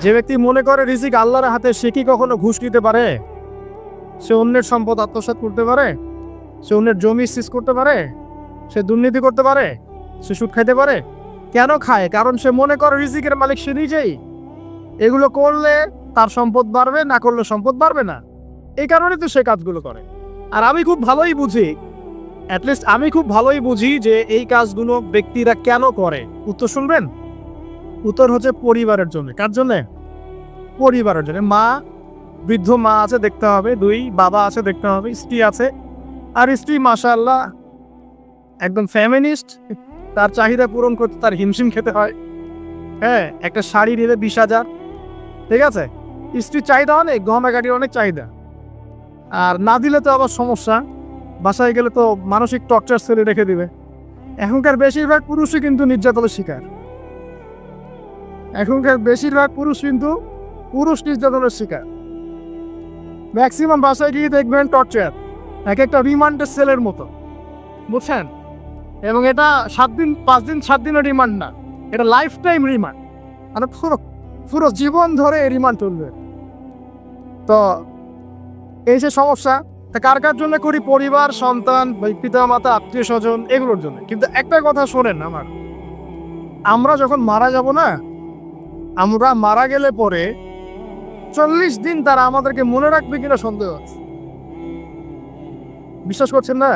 যে ব্যক্তি মনে করে রিজিক আল্লাহর হাতে, সে কি কখনো ঘুষ নিতে পারে? সে অন্যের সম্পদ আত্মসাৎ করতে পারে? সে অন্যের জমি সিজ করতে পারে? সে দুর্নীতি করতে পারে? সে সুদ খাইতে পারে? কেন খায়? কারণ সে মনে করে রিজিকের মালিক সে নিজেই। এগুলো করলে তার সম্পদ বাড়বে, না করলে সম্পদ বাড়বে না। এই কারণে তো সে কাজগুলো করে। আর আমি খুব ভালোই বুঝি, অ্যাটলিস্ট আমি খুব ভালোই বুঝি যে এই কাজগুলো ব্যক্তিরা কেন করে। উত্তর শুনবেন? উত্তর হচ্ছে পরিবারের জন্য। কার জন্যে? পরিবারের জন্য। মা, বৃদ্ধ মা আছে দেখতে হবে, 2 বাবা আছে দেখতে হবে, স্ত্রী আছে। আর স্ত্রী মাশাআল্লাহ একদম ফেমিনিস্ট, তার চাহিদা পূরণ করতে তার হিমশিম খেতে হয়। হ্যাঁ, একটা শাড়ি নিলে 20,000, ঠিক আছে? স্ত্রীর চাহিদা অনেক, গহনাগাটির অনেক চাহিদা। আর না দিলে তো আবার সমস্যা, বাসায় গেলে তো মানসিক টর্চার সেলে রেখে দিবে। এখনকার বেশিরভাগ পুরুষই কিন্তু নির্যাতনের শিকার। এখনকার বেশিরভাগ পুরুষ কিন্তু নির্যাতনের শিকার। ম্যাক্সিমাম বাসায় গিয়ে দেখবেন টর্চার, এক একটা রিমান্ডের সেলের মতো, বুঝছেন? এবং এটা 7 দিন 5 দিন 7 দিনের রিমান্ড না, এটা লাইফ টাইম রিমান্ড। মানে পুরো জীবন ধরে রিমান্ড চলবে। তো এই যে সমস্যা, তা কার কার জন্য করি? পরিবার, সন্তান, পিতা মাতা, আত্মীয় স্বজন, এগুলোর জন্য। কিন্তু একটা কথা শোনেন আমার, আমরা যখন মারা যাব না, আমরা মারা গেলে পরে 40 দিন তারা আমাদেরকে মনে রাখবে কিনা সন্দেহ আছে। বিশ্বাস করছেন না?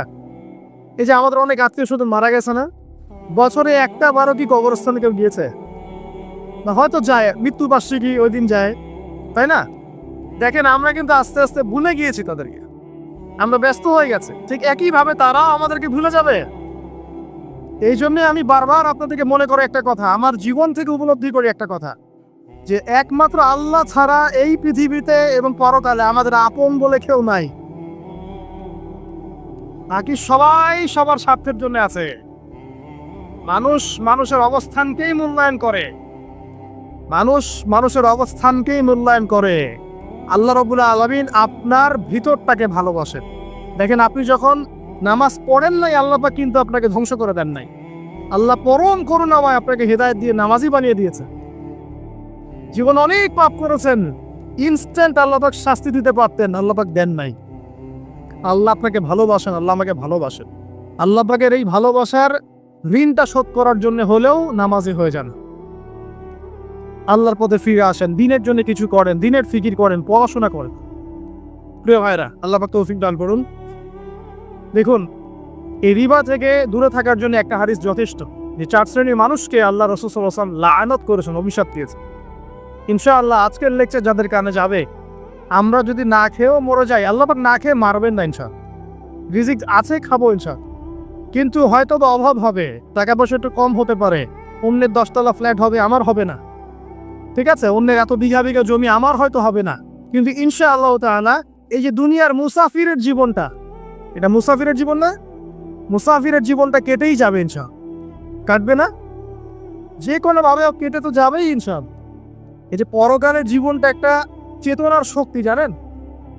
এই যে আমাদের অনেক আত্মীয় স্বজন মারা গেছে না, বছরে একটা বারো কি কবরস্থানে কেউ গিয়েছে? না, হয়তো যায় মৃত্যুবার্ষিকী ওই দিন যায়, তাই না? দেখেন, আমরা কিন্তু আস্তে আস্তে ভুলে গিয়েছি তাদেরকে, আমরা ব্যস্ত হয়ে গেছে। ঠিক একইভাবে তারাও আমাদেরকে ভুলে যাবে। এই জন্য আমি বারবার আপনাদেরকে মনে করে একটা কথা, আমার জীবন থেকে উপলব্ধি করি একটা কথা, যে একমাত্র আল্লাহ ছাড়া এই পৃথিবীতে এবং পরকালে আমাদের আপন বলে কেউ নাই। বাকি সবাই সবার স্বার্থের জন্য আছে। মানুষ মানুষের অবস্থানকেই মূল্যায়ন করে, মানুষের অবস্থানকেই মূল্যায়ন করে। আল্লাহ রাব্বুল আলামিন আপনার ভিতরটাকে ভালোবাসেন। দেখেন, আপনি যখন নামাজ পড়েন নাই, আল্লাহ পাক কিন্তু আপনাকে ধ্বংস করে দেন নাই। আল্লাহ পরম করুণাময় আপনাকে হেদায়েত দিয়ে নামাজি বানিয়ে দিয়েছে। জীবন অনেক পাপ করেছেন, ইনস্ট্যান্ট আল্লাহ পাক শাস্তি দিতে পারতেন, আল্লাহ পাক দেন নাই। আল্লাহ আপনাকে ভালোবাসেন, আল্লাহ আমাকে ভালোবাসেন। আল্লাহ পাকের এই ভালোবাসার ঋণটা শোধ করার জন্য হলেও নামাজি হয়ে যান, আল্লাহর পথে ফিরে আসেন, দিনের জন্য কিছু করেন, দিনের ফিকির করেন, পড়াশোনা করেন। প্রিয় ভাইরা, আল্লাহ পাক তৌফিক দান করুন। দেখুন, এই রিবা থেকে দূরে থাকার জন্য একটা হাদিস যথেষ্ট, যে 4 শ্রেণীর মানুষকে আল্লাহ রাসূল সাল্লাল্লাহু আলাইহি ওয়াসাল্লাম লাআনত করেছেন, অভিশাপ দিয়েছেন। ইনশাআল্লাহ আজকের লেকচার যাদের কানে যাবে, আমরা যদি না খেয়েও মরে যাই, আল্লাহ পাক না খেয়ে মারবেন না ইনশাআল্লাহ। রিজিক আছে, খাবো ইনশাআল্লাহ। কিন্তু হয়তো বা অভাব হবে, টাকা পয়সা একটু কম হতে পারে, অন্যের 10 তলা ফ্ল্যাট হবে, আমার হবে না, ঠিক আছে? অন্যের এত বিঘা বিঘা জমি আমার হয়তো হবে না। কিন্তু ইনশাআল্লাহ তাআলা এই যে দুনিয়ার মুসাফিরের জীবনটা, এটা মুসাফিরের জীবন না? মুসাফিরের জীবনটা কেটেই যাবে ইনশাআল্লাহ। কাটবে না? যে কোনো ভাবে কেটে তো যাবেই ইনশাআল্লাহ। এই যে পরকালের জীবনটা একটা চেতনার শক্তি, জানেন?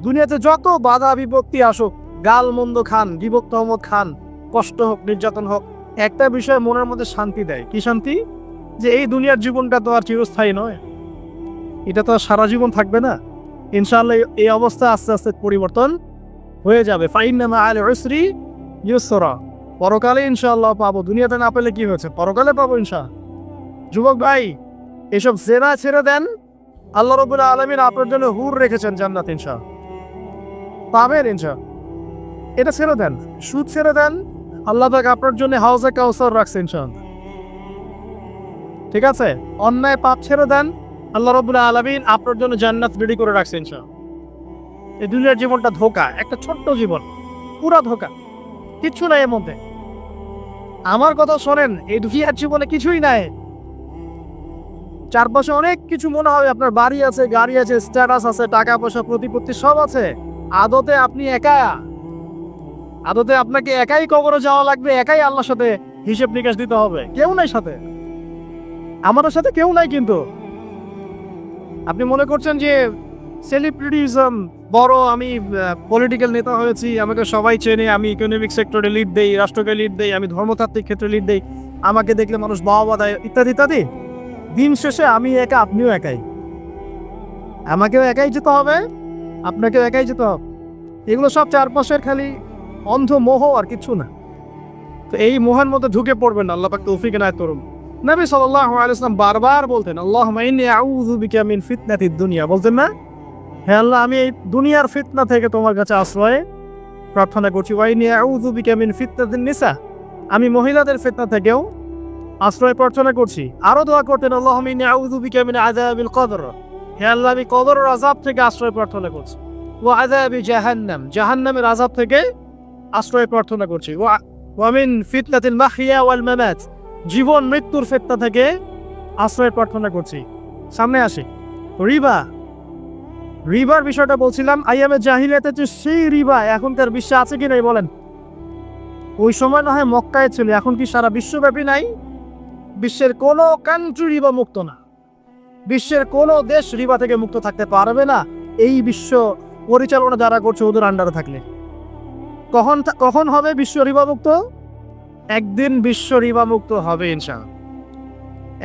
দুনিয়াতে যত বাধা বিপত্তি আসুক, গাল মন্দ খান, গীবত তহমত খান, কষ্ট হোক, নির্যাতন হোক, একটা বিষয় মনের মধ্যে শান্তি দেয়। কি শান্তি? যে এই দুনিয়ার জীবনটা তো আর চিরস্থায়ী নয়, এটা তো আর সারা জীবন থাকবে না। ইনশাআল্লাহ এই অবস্থা আস্তে আস্তে পরিবর্তন হয়ে যাবে। ফাইন্না মাআল উসরি ইউসরা, পরকালে ইনশাআল্লাহ পাবো। দুনিয়াতে না পেলে কি হয়েছে, পরকালে পাবো ইনশাআল্লাহ। যুবক ভাই, এসব জেনা ছেড়ে দেন, আল্লাহ রাব্বুল আলামিন আপনার জন্য হুর রেখেছেন জান্নাত, ইনশাআল্লাহ পাবেন ইনশাআল্লাহ। এটা ছেড়ে দেন, সুদ ছেড়ে দেন, আল্লাহ পাক আপনার জন্য হাউজে কাউসার রাখছে ইনশাআল্লাহ, ঠিক আছে? অন্যায় পাপ ছেড়ে দেন, আল্লাহ রাব্বুল আলামিন আপনার জন্য জান্নাত রেডি করে রাখছে ইনশাআল্লাহ। এই দুনিয়ার জীবনটা ধোঁকা, একটা ছোট্ট জীবন, পুরা ধোঁকা, কিচ্ছু নাই এর মধ্যে। আমার কথা শোনেন, এই দুনিয়ার জীবনে কিছুই নাই। চারপাশে অনেক কিছু মনে হবে, আপনার বাড়ি আছে, গাড়ি আছে, স্ট্যাটাস আছে, টাকা পয়সা, প্রতিপত্তি সব আছে। আদতে আপনি একা, আদতে আপনাকে একাই কবরে যাওয়া লাগবে, একাই আল্লাহর সাথে হিসেব নিকাশ দিতে হবে। কেউ নাই সাথে, আমাদের সাথে কেউ নাই। কিন্তু আপনি মনে করছেন যে সেলিব্রিটিজম বড়, আমি পলিটিক্যাল নেতা হয়েছি, আমাকে সবাই চেনে, আমি ইকোনমিক সেক্টরে লিড দেই, রাষ্ট্রকে লিড দেই, আমি ধর্মতাত্ত্বিক ক্ষেত্রে লিড দেই, আমাকে দেখলে মানুষ বাহবা দেয়, ইত্যাদি ইত্যাদি। দিন শেষে আমি একা, আপনিও একাই। আমাকেও একাই যেতে হবে, আপনাকেও একাই যেতে হবে। এগুলো সব চারপাশের খালি অন্ধ মোহ আর কিছু না। তো এই মোহের মধ্যে ঢুকে পড়বেন না, আল্লাহ পাক তৌফিক এনায়েত করুন। নবী সাল্লাল্লাহু আলাইহি ওয়াসাল্লাম বারবার বলতেন, আল্লাহুম্মা ইন্নী আউযু বিকা মিন ফিতনাতিদ দুনিয়া, বলতেন না? হে আল্লাহ, আমি এই দুনিয়ার ফিতনা থেকে তোমার কাছে আশ্রয় প্রার্থনা করছি। ওয়া ইন্নী আউযু বিকা মিন ফিতনাতিন নিসা, আমি মহিলাদের ফিতনা থেকেও আশ্রয় প্রার্থনা করছি। আরো দোয়া করতেন, আল্লাহুম্মা ইন্নী আউযু বিকা মিন আযাবিল কবর, হে আল্লাহ, আমি কবরের আযাব থেকে আশ্রয় প্রার্থনা করছি। ওয়া আযাবি জাহান্নাম, জাহান্নামের আযাব থেকে আশ্রয় প্রার্থনা করছি। ওয়া মিন ফিতনাতিল মাহইয়া ওয়াল মামাত, জীবন মৃত্যুর ফিতনা থেকে আশ্রয় প্রার্থনা করছি। সামনে আসে রিবার বিষয়টা বলছিলাম। আইয়ামে জাহিলিয়াতে যে সেই রিবা এখনকার বিশ্বে আছে কি নাই বলেন? ওই সময় না হয় মক্কায় ছিল, এখন কি সারা বিশ্বব্যাপী নাই? বিশ্বের কোনো কান্ট্রি রিবা মুক্ত না, বিশ্বের কোনো দেশ রিবা থেকে মুক্ত থাকতে পারবে না এই বিশ্ব পরিচালনা যারা করছে ওদের আন্ডারে থাকলে। কখন হবে বিশ্ব রিবা মুক্ত? একদিন বিশ্ব রিবা মুক্ত হবে ইনশাআল্লাহ।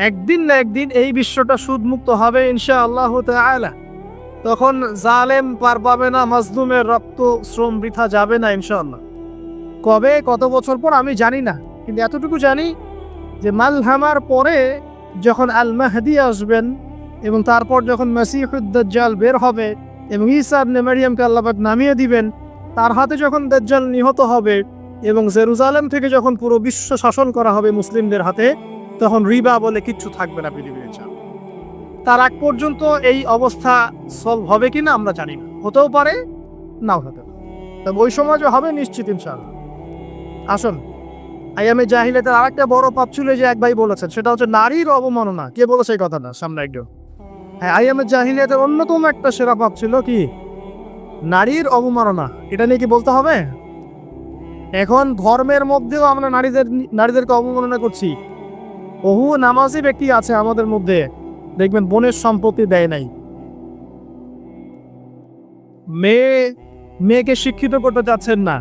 একদিন না একদিন এই বিশ্বটা সুদ মুক্ত হবে ইনশাআল্লাহ তাআলা। তখন জালেম পার পাবে না, মাজলুমের রক্ত শ্রম বৃথা যাবে না ইনশাআল্লাহ। কবে, কত বছর পর আমি জানি না, কিন্তু এতটুকু জানি যে মালহামার পরে যখন আল মাহদি আসবেন এবং তারপর যখন মাসিহুদ দাজ্জাল বের হবে এবং ঈসা ইবনে মারইয়ামকে আল্লাহ পাক নামিয়ে দিবেন, তার হাতে যখন দাজ্জাল নিহত হবে এবং জেরুজালেম থেকে যখন পুরো বিশ্ব শাসন করা হবে মুসলিমদের হাতে, তখন রিবা বলে কিচ্ছু থাকবে না পৃথিবীর। তার আগ পর্যন্ত এই অবস্থা সলভ হবে কিনা আমরা জানি না, হতেও পারে নাও হতে পারে, তবে ওই সময় যে হবে নিশ্চিত ইনশাআল্লাহ। আসুন, আইয়ামে জাহিলিয়াতের আরেকটা বড় পাপ ছিল যে এক ভাই বলেছেন, সেটা হচ্ছে নারীর অবমাননা। কে বলেছে এই কথাটা? সামনে একটু। হ্যাঁ, আইয়ামে জাহিলিয়াতের অন্যতম একটা সেরা পাপ ছিল কি? নারীর অবমাননা। এটা নিয়ে কি বলতে হবে? এখন ধর্মের মধ্যেও আমরা নারীদেরকে অবমাননা করছি। বহু নামাজি ব্যক্তি আছে আমাদের মধ্যে, দেখবেন বোনের সম্পত্তি দেয় নাই। মেয়েকে শিক্ষিত করতে যাচ্ছেন না।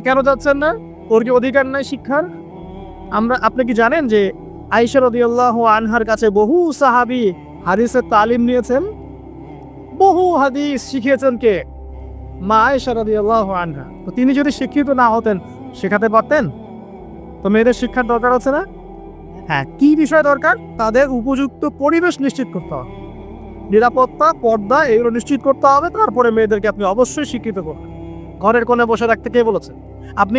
কেন যাচ্ছেন না? ওর কি অধিকার নাই শিক্ষার? আপনি কি জানেন যে আয়েশা রাদিয়াল্লাহু আনহার কাছে বহু সাহাবী হাদিসের তালিম নিয়েছেন? বহু হাদিস শিখিয়েছেন কে? মা আয়েশা রাদিয়াল্লাহু আনহা। তো তিনি যদি শিক্ষিত না হতেন, শেখাতে পারতেন? তো মেয়েদের শিক্ষার দরকার আছে না? হ্যাঁ, কি বিষয় দরকার? তাদের উপযুক্ত পরিবেশ নিশ্চিত করতে হবে, নিরাপত্তা, পর্দা এগুলো নিশ্চিত করতে হবে। তারপরে মেয়েদেরকে আপনি অবশ্যই শিক্ষিত করবেন। ঘরের কোণে বসে রাখতে কে বলেছে? আপনি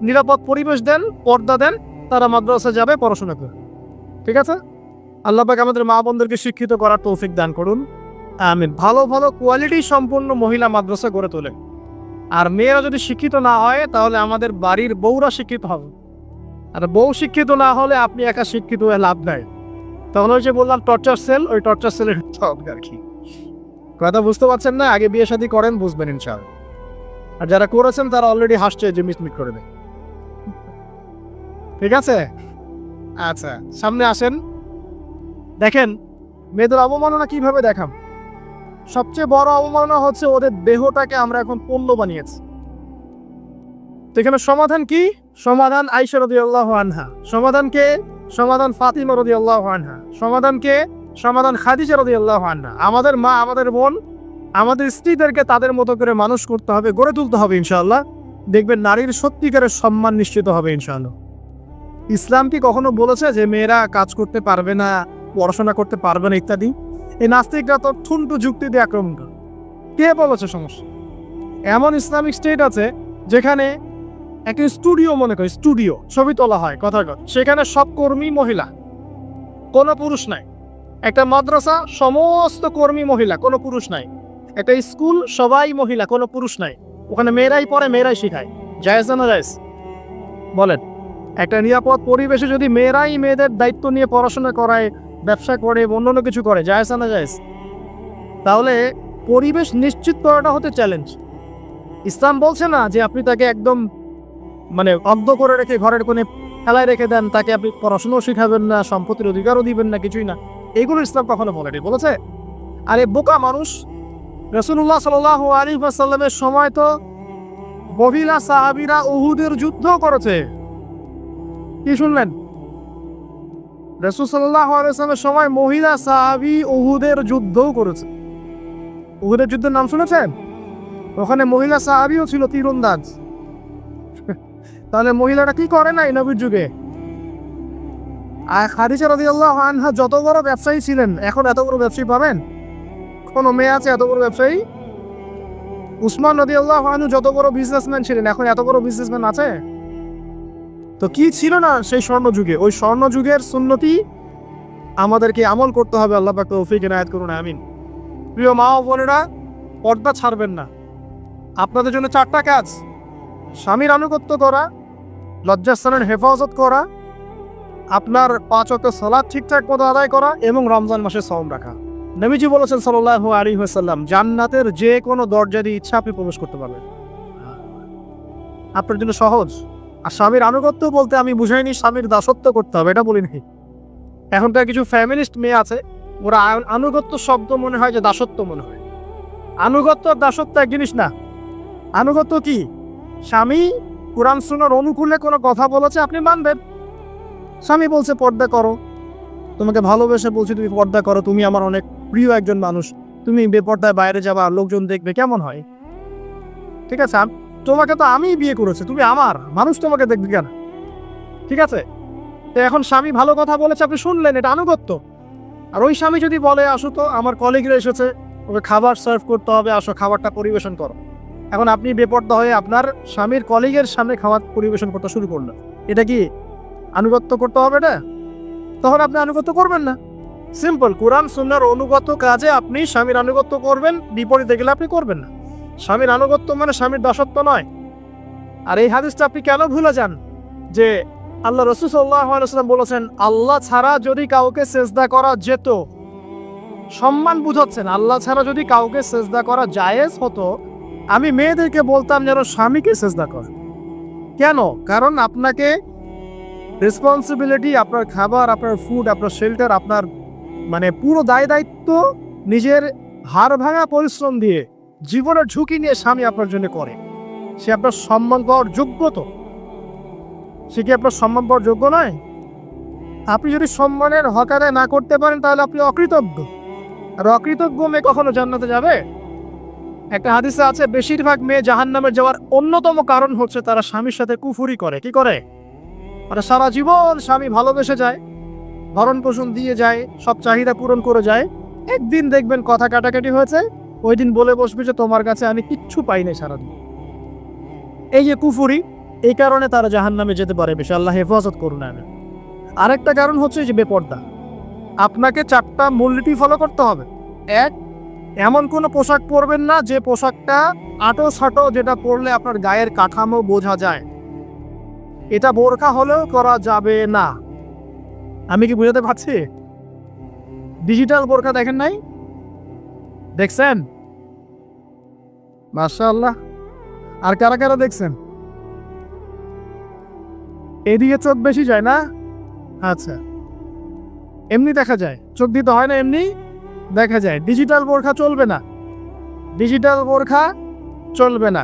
নিরাপদ পরিবেশ দেন, পর্দা দেন, তারা মাদ্রাসা যাবে, পড়াশোনা করবে। ঠিক আছে? আল্লাহ পাক আমাদের মা বোনদেরকে শিক্ষিত করার তৌফিক দান করুন, আমিন। ভালো ভালো কোয়ালিটি সম্পন্ন মহিলা মাদ্রাসা গড়ে তোলেন। আর মেয়েরা যদি শিক্ষিত না হয় তাহলে আমাদের বাড়ির বউরা শিক্ষিত হবে। আর বউ শিক্ষিত না হলে আপনি একা শিক্ষিত হয়ে লাভ নাই। তখন ওই যে বললাম টর্চার সেল, ওই টর্চার সেলের আর কি। কথা বুঝতে পারছেন না? আগে বিয়ে শাদী করেন, বুঝবেন ইনশাআল্লাহ। আর যারা করেছেন তারা অলরেডি হাসছে যে মিসমিট করে দেয়। ঠিক আছে? আচ্ছা, সামনে আসেন। দেখেন মেয়েদের অবমাননা কিভাবে দেখাম। সবচেয়ে বড় অবমাননা হচ্ছে ওদের দেহটাকে আমরা এখন পণ্য বানিয়েছি। তো এখানে সমাধান কি? সমাধান আয়েশা রাদিয়াল্লাহু আনহা। সমাধান কে? সমাধান ফাতিমা রাদিয়াল্লাহু আনহা। সমাধান কে? সমাধান খাদিজা রাদিয়াল্লাহু আনহা। আমাদের মা, আমাদের বোন, আমাদের স্ত্রীদেরকে তাদের মতো করে মানুষ করতে হবে, গড়ে তুলতে হবে ইনশাআল্লাহ। দেখবেন নারীর সত্যিকারের সম্মান নিশ্চিত হবে ইনশাআল্লাহ। ইসলাম কি কখনো বলেছে যে মেয়েরা কাজ করতে পারবে না, পড়াশোনা করতে পারবে না ইত্যাদি? এই নাস্তিকরা তো ঠুনটু যুক্তি দিয়ে আক্রমণ করে। কে বলেছে সমস্যা? এমন ইসলামিক স্টেট আছে যেখানে একটা স্টুডিও, মনে করি স্টুডিও, ছবি তোলা হয় কথার কথা, সেখানে সব কর্মী মহিলা, কোনো পুরুষ নাই। একটা মাদ্রাসা, সমস্ত কর্মী মহিলা, কোনো পুরুষ নাই। একটা স্কুল, সবাই মহিলা, কোনো পুরুষ নাই। ওখানে মেয়েরাই পড়ে, মেয়েরাই শিখায়। জায়েজ না জায়েজ বলেন? একটা নিরাপদ পরিবেশে যদি মেয়েরাই মেয়েদের দায়িত্ব নিয়ে পড়াশোনা করায়, ব্যবসা করে, অন্য কিছু করে, জায়েজ না জায়েজ? তাহলে পরিবেশ নিশ্চিত করাটা হতে চ্যালেঞ্জ। ইসলাম বলছে না যে আপনি তাকে একদম অন্ধ করে রেখে ঘরের কোণে খেলায় রেখে দেন, তাকে আপনি পড়াশোনাও শিখাবেন না, সম্পত্তির অধিকারও দিবেন না, কিছুই না। এগুলো ইসলাম কখনো বলেনি। বলেছে? আরে বোকা মানুষ! রাসূলুল্লাহ সাল্লাল্লাহু আলাইহি ওয়াসাল্লামের সময় তো মহিলা সাহাবীরা উহুদের যুদ্ধ করেছে। কি শুনলেন? রাসূল সাল্লাল্লাহু আলাইহি ওয়াসাল্লামের সময় মহিলা সাহাবী উহুদের যুদ্ধও করেছে। উহুদের যুদ্ধের নাম শুনেছেন? ওখানে মহিলা সাহাবীও ছিল তীরন্দাজ। তাহলে মহিলারা কি করে না এই নবীর যুগে? আর খাদিজা রাদিয়াল্লাহু আনহা যত বড় ব্যবসায়ী ছিলেন, এখন এত বড় ব্যবসায়ী পাবেন? কোনো মেয়ে আছে এত বড় ব্যবসায়ী? উসমান রাদিয়াল্লাহু আনহু যত বড় বিজনেসম্যান ছিলেন, এখন এত বড় বিজনেসম্যান আছে? তো কি ছিল না সেই স্বর্ণযুগে? ওই স্বর্ণযুগের সুন্নতি আমাদেরকে আমল করতে হবে। আল্লাহ পাক তৌফিক এনায়েত করুন, আমিন। প্রিয় মা ও বোনেরা, পর্দা ছাড়বেন না। আপনাদের জন্য 4টা কাজ: স্বামীর আনুগত্য করা, লজ্জাস্থানের হেফাজত করা, আপনার 5 ওয়াক্ত সালাত ঠিকঠাক মতো আদায় করা এবং রমজান মাসে সাওম রাখা। নবীজি বলেছেন সাল্লাল্লাহু আলাইহি ওয়াসাল্লাম, জান্নাতের যে কোনো দরজা দিয়ে ইচ্ছা আপনি প্রবেশ করতে পারবেন। আপনার জন্য সহজ। আর স্বামীর আনুগত্য বলতে আমি বুঝাইনি স্বামীর দাসত্ব করতে হবে, এটা বলিনি। এখনকার কিছু ফ্যামিলিস্ট মেয়ে আছে, ওরা আনুগত্য শব্দ মনে হয় যে দাসত্ব মনে হয়। আনুগত্য আর দাসত্ব এক জিনিস না। আনুগত্য কি? স্বামী কুরআন সুন্নাহর অনুকূলে কোনো কথা বলেছে, আপনি মানবেন। স্বামী বলছে পর্দা করো, তোমাকে ভালোবেসে বলছি তুমি পর্দা করো, তুমি আমার অনেক প্রিয় একজন মানুষ, তুমি বেপর্দায় বাইরে যাবা, লোকজন দেখবে, কেমন হয়? ঠিক আছে, তোমাকে তো আমিই বিয়ে করেছি, তুমি আমার, মানুষ তোমাকে দেখবে কেন? ঠিক আছে, তো এখন স্বামী ভালো কথা বলেছে, আপনি শুনলেন, এটা আনুগত্য। আর ওই স্বামী যদি বলে আসো তো আমার কলিগরা এসেছে, ওকে খাবার সার্ভ করতে হবে, আসো খাবারটা পরিবেশন করো। এখন আপনি বেপর্দা হয়ে আপনার স্বামীর কলিগের সামনে খাবার পরিবেশন করতে শুরু করলেন, এটা কি আনুগত্য করতে হবে? এটা তখন আপনি আনুগত্য করবেন না। সিম্পল, কুরআন সুন্নাহর অনুগত কাজে আপনি স্বামীর আনুগত্য করবেন, বিপরীতে গেলে আপনি করবেন না। স্বামীর আনুগত্য মানে স্বামীর দাসত্ব নয়। আর এই হাদিসটা আপনি কেন ভুলে যান যে আল্লাহ রাসূল সাল্লাল্লাহু আলাইহি ওয়াসাল্লাম বলেছেন, আল্লাহ ছাড়া যদি কাউকে সেজদা করা যেত, সম্মান বুঝাচ্ছেন, আল্লাহ ছাড়া যদি কাউকে সেজদা করা জায়েজ হতো, আমি মেয়েদেরকে বলতাম যেন স্বামীকে সেজদা করে। কেন? কারণ আপনাকে রেসপন্সিবিলিটি, আপনার খাবার, আপনার ফুড, আপনার শেল্টার, আপনার মানে পুরো দায় দায়িত্ব নিজের হাড় ভাঙা পরিশ্রম দিয়ে, জীবনের ঝুঁকি নিয়ে স্বামী আপনার জন্য করে। সে আপনার সম্মান পাওয়ার যোগ্য তো? সে কি আপনার সম্মান পাওয়ার যোগ্য নয়? আপনি যদি সম্মানের হক আদায় না করতে পারেন তাহলে আপনি অকৃতজ্ঞ। আর অকৃতজ্ঞ মেয়ে কখনো জান্নাতে যাবে? একটা হাদিসে আছে, বেশিরভাগ মেয়ে জাহান্নামে যাওয়ার অন্যতম কারণ হচ্ছে তারা স্বামীর সাথে কুফরি করে। কি করে? মানে সারা জীবন স্বামী ভালোবেসে যায়, ভরণ পোষণ দিয়ে যায়, সব চাহিদা পূরণ করে যায়, একদিন দেখবেন কথা কাটাকাটি হয়েছে, ওই দিন বলে বসবে যে তোমার কাছে আমি কিচ্ছু পাই নাই সারাদিন। এই যে কুফরি, এই কারণে তারা জাহান্নামে যেতে পারে বেশি। আল্লাহ হেফাজত করুন। আরেকটা কারণ হচ্ছে যে বেপর্দা। আপনাকে 4টা মূলনীতি ফলো করতে হবে। 1, এমন কোনো পোশাক পরবেন না যে পোশাকটা আটো সাটো, যেটা পরলে আপনার গায়ের কাঠামো বোঝা যায়। এটা বোরকা হলেও করা যাবে না। আমি কি বুঝাতে পারছি? ডিজিটাল বোরকা দেখেন নাই? দেখছেন? মাশাআল্লাহ। আর কারা কারা দেখছেন? এদিকে চোখ বেশি যায় না? আচ্ছা, এমনি দেখা যায়, চোখ দিতে হয় না, এমনি দেখা যায়। ডিজিটাল বোরখা চলবে না, ডিজিটাল বোরখা চলবে না।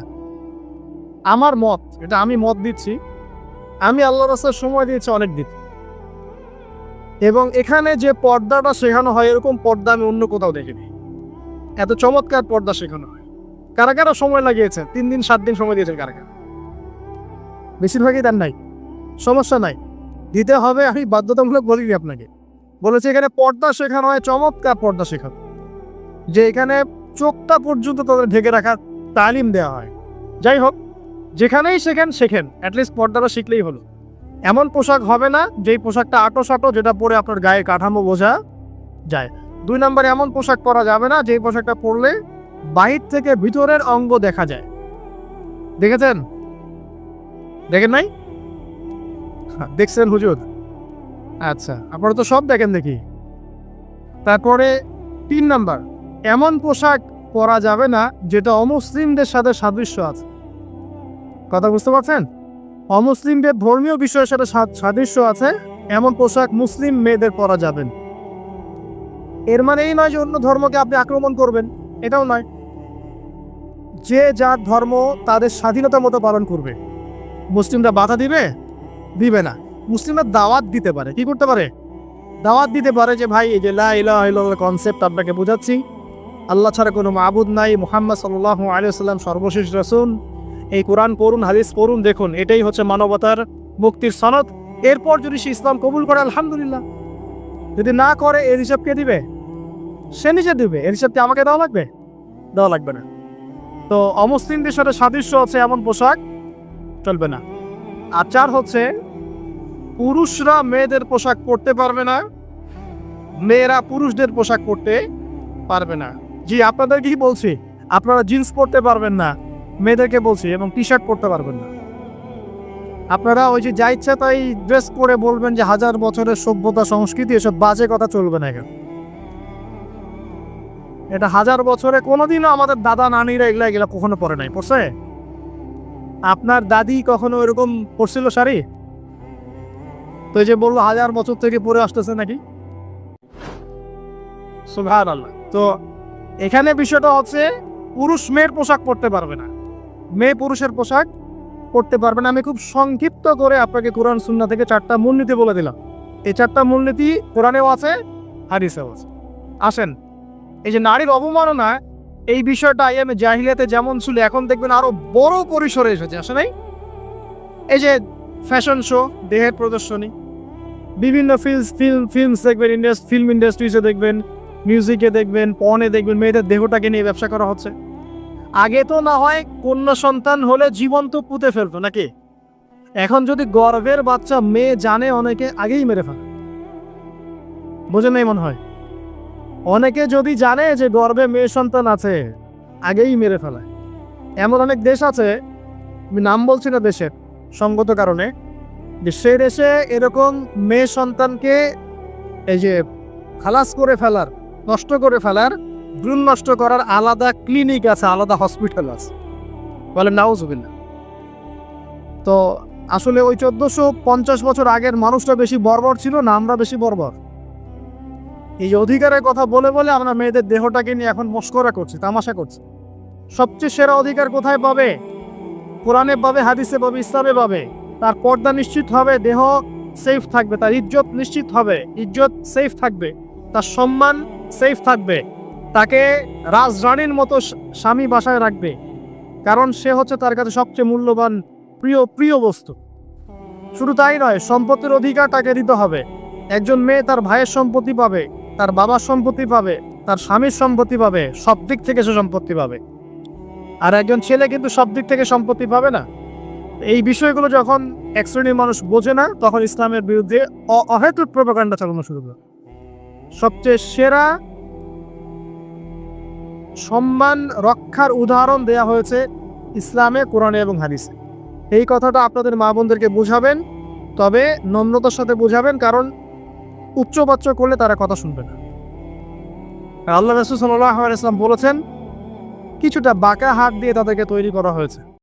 আমার মত, এটা আমি মত দিচ্ছি, আমি আল্লাহর রাস্তায় সময় দিয়েছি অনেক দিন, এবং এখানে যে পর্দাটা শেখানো হয় এরকম পর্দা আমি অন্য কোথাও দেখিনি। এত চমৎকার পর্দা শেখানো হয়। কারা কারা সময় লাগিয়েছে? 3 দিন 7 দিন সময় দিয়েছেন কারা কারা? বেশিরভাগই দেন নাই, সমস্যা নাই, দিতে হবে। আমি বাধ্যতামূলক বলিনি আপনাকে, বলেছি এখানে পর্দা শেখানো হয়, চমৎকার পর্দা শেখানো, যে এখানে চোখটা পর্যন্ত তাদের ঢেকে রাখার তালিম দেওয়া হয়। যাই হোক, যেখানেই শেখেন অ্যাটলিস্ট পর্দাটা শিখলেই হলো। এমন পোশাক হবে না যেই পোশাকটা আটো সাটো, যেটা পরে আপনার গায়ে কাঠামো বোঝা যায়। 2 নম্বরে এমন পোশাক পরা যাবে না যেই পোশাকটা পরলে বাহির থেকে ভিতরের অঙ্গ দেখা যায়। দেখেছেন? দেখেন নাই? দেখছেন হুজুর? আচ্ছা, আপনারা তো সব দেখেন দেখি। তারপরে 3 নাম্বার, এমন পোশাক পরা যাবে না যেটা অমুসলিমদের সাথে সাদৃশ্য আছে। কথা বুঝতে পারছেন? অমুসলিমদের ধর্মীয় বিষয়ের সাথে সাদৃশ্য আছে এমন পোশাক মুসলিম মেয়েদের পরা যাবে না। এর মানে এই নয় যে অন্য ধর্মকে আপনি আক্রমণ করবেন, এটাও নয়। যে যার ধর্ম তাদের স্বাধীনতা মতো পালন করবে। মুসলিমরা বাধা দিবে? দিবে না। মুসলিমরা দাওয়াত দিতে পারে। কি করতে পারে? দাওয়াত দিতে পারে যে ভাই এই যে লা ইলাহা ইল্লাল্লাহ কনসেপ্ট আপনাকে বোঝাচ্ছি, আল্লাহ ছাড়া কোনো মাবুদ নাই, মুহাম্মদ সাল্লাল্লাহু আলাইহি ওয়াসাল্লাম সর্বশেষ রাসূল। এই কোরআন পড়ুন, হাদিস পড়ুন, দেখুন এটাই হচ্ছে মানবতার মুক্তির সনদ। এরপর যদি সে ইসলাম কবুল করে আলহামদুলিল্লাহ, যদি না করে এর হিসাব কে দিবে? সে নিজে দিবে। এর হিসাব কি আমাকে দেওয়া লাগবে? দেওয়া লাগবে না। তো অমুসলিমদের সাথে সাদৃশ্য আছে এমন পোশাক চলবে না। আর 4 হচ্ছে পুরুষরা মেয়েদের পোশাক পরতে পারবে না, মেয়েরা পুরুষদের পোশাক পরতে পারবে না। জি, আপনাদেরকে কি বলছি, আপনারা জিন্স পরতে পারবেন না, মেয়েদেরকে বলছি, এবং টি শার্ট পরতে পারবেন না। আপনারা ওই যে যা ইচ্ছা তাই ড্রেস পরে বলবেন যে 1000 বছরের সভ্যতা সংস্কৃতি, এসব বাজে কথা চলবে না এখানে। এটা 1000 বছরে কোনোদিনও আমাদের দাদা নানিরা এগুলা কখনো পরে নাই। পড়ছে? আপনার দাদি কখনো এরকম পরছিল শাড়ি? তো এই যে বললো 1000 বছর থেকে পরে আসতেছে নাকি। সুবহানাল্লাহ। তো এখানে বিষয়টা হচ্ছে পুরুষ মেয়ের পোশাক পরতে পারবে না, মেয়ে পুরুষের পোশাক পরতে পারবে না। আমি খুব সংক্ষিপ্ত করে আপনাকে কোরআন সুন্নাহ থেকে 4টা মূলনীতি বলে দিলাম। এই 4টা মূলনীতি কোরআনেও আছে, হাদিসেও আছে। আসেন, এই যে নারীর অবমাননা, এই বিষয়টা আইয়ামে জাহিলিয়াতে যেমন ছিল, এখন দেখবেন আরো বড় পরিসরে এসেছে। আসে নাই? এই যে ফ্যাশন শো, দেহের প্রদর্শনী, বিভিন্ন ফিল্মস দেখবেন, ফিল্ম ইন্ডাস্ট্রিজে দেখবেন, মিউজিকে দেখবেন, পর্নে দেখবেন, মেয়েদের দেহটাকে নিয়ে ব্যবসা করা হচ্ছে। আগে তো না হয় কন্যা সন্তান হলে জীবন্ত পুঁতে ফেলতো নাকি, এখন যদি গর্ভের বাচ্চা মেয়ে জানে, অনেকে আগেই মেরে ফেলে। বোঝেন নাই মনে হয়? অনেকে যদি জানে যে গর্ভে মেয়ে সন্তান আছে, আগেই মেরে ফেলায়। এমন অনেক দেশ আছে, আমি নাম বলছি না দেশের সঙ্গত কারণে, যে সেই দেশে এরকম মেয়ে সন্তানকে এই যে খালাস করে ফেলার, নষ্ট করে ফেলার, ভ্রূণ নষ্ট করার আলাদা ক্লিনিক আছে, আলাদা হসপিটাল আছে। বলে নাউজুবিল্লাহ। তো আসলে ওই 1450 বছর আগের মানুষটা বেশি বর্বর ছিল না আমরা বেশি বর্বর? এই যে অধিকারের কথা বলে বলে আমরা মেয়েদের দেহটাকে নিয়ে এখন মস্করা করছি, তামাশা করছি। সবচেয়ে সেরা অধিকার কোথায় পাবে? কোরআনে পাবে, হাদিসে পাবে, ইসলামে পাবে। তার পর্দা নিশ্চিত হবে, দেহ সেফ থাকবে, তার ইজ্জত নিশ্চিত হবে, ইজ্জত সেফ থাকবে, তার সম্মান সেফ থাকবে, তাকে রাজরানীর মতো স্বামী বাসায় রাখবে, কারণ সে হচ্ছে তার কাছে সবচেয়ে মূল্যবান প্রিয় বস্তু। শুধু তাই নয়, সম্পত্তির অধিকার তাকে দিতে হবে। একজন মেয়ে তার ভাইয়ের সম্পত্তি পাবে, তার বাবার সম্পত্তি পাবে, তার স্বামীর সম্পত্তি পাবে, সব দিক থেকে সে সম্পত্তি পাবে। আর একজন ছেলে কিন্তু সব দিক থেকে সম্পত্তি পাবে না। এই বিষয়গুলো যখন এক শ্রেণীর মানুষ বোঝে না, তখন ইসলামের বিরুদ্ধে অহেতুক প্রোপাগান্ডা চালানো শুরু করে। সবচেয়ে সেরা সম্মান রক্ষার উদাহরণ দেয়া হয়েছে ইসলামে, কোরআনে এবং হাদিসে। এই কথাটা আপনাদের মা বোনদেরকে বুঝাবেন, তবে নম্রতার সাথে বুঝাবেন, কারণ উচ্চবাচ্য করলে তারা কথা শুনবে না। আল্লাহ রাসূল সাল্লাল্লাহু আলাইহি ওয়াসাল্লাম বলেছেন, কিছুটা বাঁকা হাত দিয়ে তাদেরকে তৈরি করা হয়েছে।